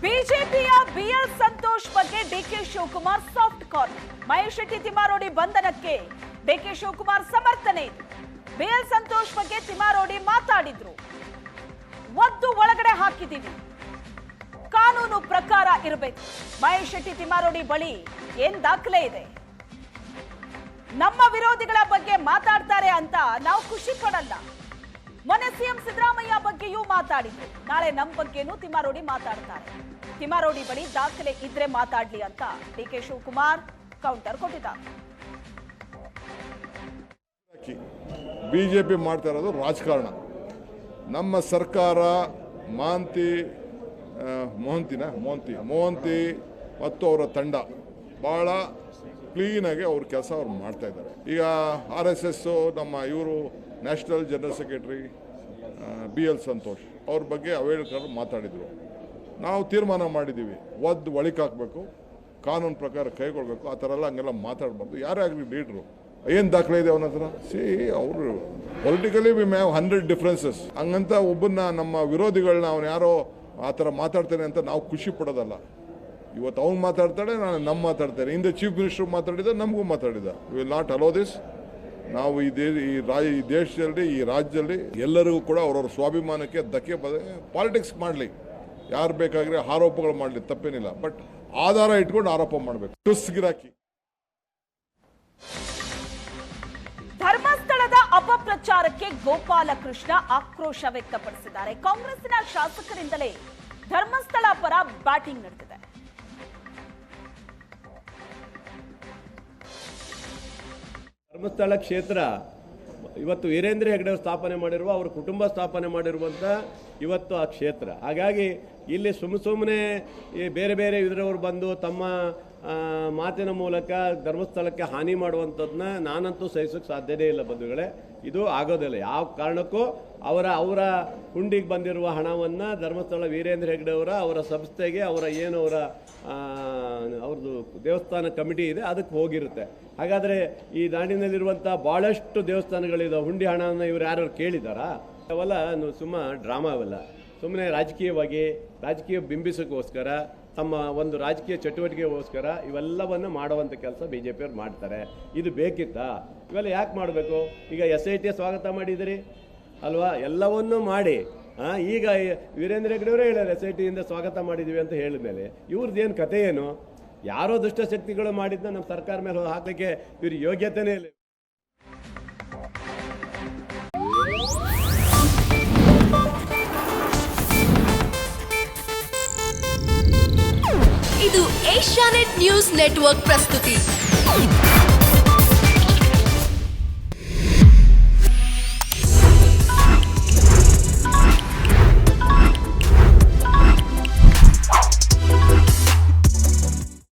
ಬಿಜೆಪಿಯ ಬಿಎಲ್ ಸಂತೋಷ್ ಬಗ್ಗೆ DK Shivakumar soft corner. Mahesh Shetty Timmarodi ಬಂಧನಕ್ಕೆ ಡಿಕೆ ಶಿವಕುಮಾರ್ ಸಮರ್ಥನೆ ಇದೆ. ಬಿಎಲ್ ಸಂತೋಷ್ ಬಗ್ಗೆ ತಿಮ್ಮಾರೋಡಿ ಮಾತಾಡಿದ್ರು. ಒದ್ದು ಒಳಗಡೆ ಹಾಕಿದೀವಿ, ಕಾನೂನು ಪ್ರಕಾರ ಇರಬೇಕು. ಮಹೇಶ್ ಶೆಟ್ಟಿ ತಿಮ್ಮಾರೋಡಿ ಬಳಿ ಏನ್ ದಾಖಲೆ ಇದೆ? ನಮ್ಮ ವಿರೋಧಿಗಳ ಬಗ್ಗೆ ಮಾತಾಡ್ತಾರೆ ಅಂತ ನಾವು ಖುಷಿ ಪಡಲ್ಲ. ಮೊನ್ನೆ ಸಿಎಂ ಸಿದ್ದರಾಮಯ್ಯ ಬಗ್ಗೆಯೂ ಮಾತಾಡಿದ್ರು. ನಾಳೆ ನಮ್ಮ ಬಗ್ಗೆನೂ ತಿಮ್ಮಾರೋಡಿ ಮಾತಾಡ್ತಾರೆ. ತಿಮ್ಮಾರೋಡಿ ಬಳಿ ದಾಖಲೆ ಇದ್ರೆ ಮಾತಾಡ್ಲಿ ಅಂತ ಡಿಕೆ ಶಿವಕುಮಾರ್ ಕೌಂಟರ್ ಕೊಟ್ಟಿದ್ದಾರೆ. ಬಿಜೆಪಿ ಮಾಡ್ತಾ ಇರೋದು ರಾಜಕಾರಣ. ನಮ್ಮ ಸರ್ಕಾರ ಮೋಹಂತಿ ಮತ್ತು ಅವರ ತಂಡ ಭಾಳ ಕ್ಲೀನಾಗಿ ಅವ್ರ ಕೆಲಸ ಅವ್ರು ಮಾಡ್ತಾ ಇದ್ದಾರೆ. ಈಗ RSS ನಮ್ಮ ಇವರು national general secretary BL Santosh ಅವ್ರ ಬಗ್ಗೆ ಅವೇಳ್ಕರ್ ಮಾತಾಡಿದರು. ನಾವು ತೀರ್ಮಾನ ಮಾಡಿದ್ದೀವಿ, ಒದ್ದು ಒಳಿಕೆ ಹಾಕಬೇಕು, ಕಾನೂನು ಪ್ರಕಾರ ಕೈಗೊಳ್ಬೇಕು. ಆ ಥರ ಎಲ್ಲ ಹಂಗೆಲ್ಲ ಮಾತಾಡಬಾರ್ದು. ಯಾರೇ ಆಗಲಿ ಲೀಡ್ರು ಏನು ದಾಖಲೆ ಇದೆ ಅವನ ಹತ್ರ? ಅವರು ಪೊಲಿಟಿಕಲಿ ವಿ ಹ್ಯಾವ್ 100 ಡಿಫ್ರೆನ್ಸಸ್. ಹಂಗಂತ ಒಬ್ಬನ್ನ ನಮ್ಮ ವಿರೋಧಿಗಳನ್ನ ಅವ್ನು ಯಾರೋ ಆ ಥರ ಮಾತಾಡ್ತಾನೆ ಅಂತ ನಾವು ಖುಷಿ ಪಡೋದಲ್ಲ. ಇವತ್ತು ಅವ್ನು ಮಾತಾಡ್ತಾಳೆ, ನಾನು ನಮ್ಮ ಮಾತಾಡ್ತೇನೆ. ಹಿಂದೆ ಚೀಫ್ ಮಿನಿಸ್ಟರ್ ಮಾತಾಡಿದ, ನಮಗೂ ಮಾತಾಡಿದ. We will not allow this. ನಾವು ಈ ದೇಶದಲ್ಲಿ, ಈ ರಾಜ್ಯದಲ್ಲಿ ಎಲ್ಲರಿಗೂ ಕೂಡ ಅವರವ್ರ ಸ್ವಾಭಿಮಾನಕ್ಕೆ ಧಕ್ಕೆ ಪಾಲಿಟಿಕ್ಸ್ ಮಾಡಲಿ, ಯಾರು ಬೇಕಾದ್ರೆ ಆರೋಪಗಳು ಮಾಡಲಿ, ತಪ್ಪೇನಿಲ್ಲ. ಬಟ್ ಆಧಾರ ಇಟ್ಕೊಂಡು ಆರೋಪ ಮಾಡಬೇಕು. ಟುಸ್ಗಿರಾಕಿ ಧರ್ಮಸ್ಥಳದ ಅಪಪ್ರಚಾರಕ್ಕೆ ಗೋಪಾಲಕೃಷ್ಣ ಆಕ್ರೋಶ ವ್ಯಕ್ತಪಡಿಸಿದ್ದಾರೆ. ಕಾಂಗ್ರೆಸ್ಸಿನ ಶಾಸಕರಿಂದಲೇ ಧರ್ಮಸ್ಥಳ ಪರ ಬ್ಯಾಟಿಂಗ್ ನಡೆದಿದೆ. ಧರ್ಮಸ್ಥಳ ಕ್ಷೇತ್ರ ಇವತ್ತು ವೀರೇಂದ್ರ ಹೆಗ್ಡೆ ಸ್ಥಾಪನೆ ಮಾಡಿರುವ, ಅವರ ಕುಟುಂಬ ಸ್ಥಾಪನೆ ಮಾಡಿರುವಂಥ ಇವತ್ತು ಆ ಕ್ಷೇತ್ರ. ಹಾಗಾಗಿ ಇಲ್ಲಿ ಸುಮ್ಮನೆ ಈ ಬೇರೆ ಬೇರೆ ಇದರವರು ಬಂದು ತಮ್ಮ ಮಾತಿನ ಮೂಲಕ ಧರ್ಮಸ್ಥಳಕ್ಕೆ ಹಾನಿ ಮಾಡುವಂಥದ್ದನ್ನ ನಾನಂತೂ ಸಹಿಸೋಕ್ಕೆ ಸಾಧ್ಯನೇ ಇಲ್ಲ ಬಂಧುಗಳೇ. ಇದು ಆಗೋದಿಲ್ಲ. ಯಾವ ಕಾರಣಕ್ಕೂ ಅವರ ಹುಂಡಿಗೆ ಬಂದಿರುವ ಹಣವನ್ನು ಧರ್ಮಸ್ಥಳ ವೀರೇಂದ್ರ ಹೆಗ್ಡೆ ಅವರ ಸಂಸ್ಥೆಗೆ, ಅವ್ರದ್ದು ದೇವಸ್ಥಾನ ಕಮಿಟಿ ಇದೆ, ಅದಕ್ಕೆ ಹೋಗಿರುತ್ತೆ. ಹಾಗಾದರೆ ಈ ನಾಡಿನಲ್ಲಿರುವಂಥ ಭಾಳಷ್ಟು ದೇವಸ್ಥಾನಗಳಿದೆ, ಹುಂಡಿ ಹಣವನ್ನು ಇವ್ರು ಯಾರು ಕೇಳಿದಾರಾ? ಅವೆಲ್ಲ ಡ್ರಾಮಾ ಅವೆಲ್ಲ. ಸುಮ್ಮನೆ ರಾಜಕೀಯ ಬಿಂಬಿಸೋಕ್ಕೋಸ್ಕರ, ತಮ್ಮ ಒಂದು ರಾಜಕೀಯ ಚಟುವಟಿಕೆಗೋಸ್ಕರ ಇವೆಲ್ಲವನ್ನು ಮಾಡುವಂಥ ಕೆಲಸ BJP ಮಾಡ್ತಾರೆ. ಇದು ಬೇಕಿತ್ತಾ? ಇವೆಲ್ಲ ಯಾಕೆ ಮಾಡಬೇಕು? ಈಗ SIT ಸ್ವಾಗತ ಮಾಡಿದಿರಿ ಅಲ್ವಾ? ಎಲ್ಲವನ್ನೂ ಮಾಡಿ ಈಗ ವೀರೇಂದ್ರ ಹೆಗ್ಡೆಯವರೇ ಹೇಳ್ಯಾರ SITಯಿಂದ ಸ್ವಾಗತ ಮಾಡಿದ್ದೀವಿ ಅಂತ ಹೇಳಿದ ಮೇಲೆ ಇವ್ರದ್ದೇನು ಕಥೆ ಏನು? ಯಾರೋ ದುಷ್ಟಶಕ್ತಿಗಳು ಮಾಡಿದ್ನ ನಮ್ಮ ಸರ್ಕಾರ ಮೇಲೆ ಹಾಕಲಿಕ್ಕೆ ಇವ್ರ ಯೋಗ್ಯತೆನೇ ಇಲ್ಲ. ಇದು ಏಷ್ಯಾನೆಟ್ ನ್ಯೂಸ್ ನೆಟ್ವರ್ಕ್ ಪ್ರಸ್ತುತಿ.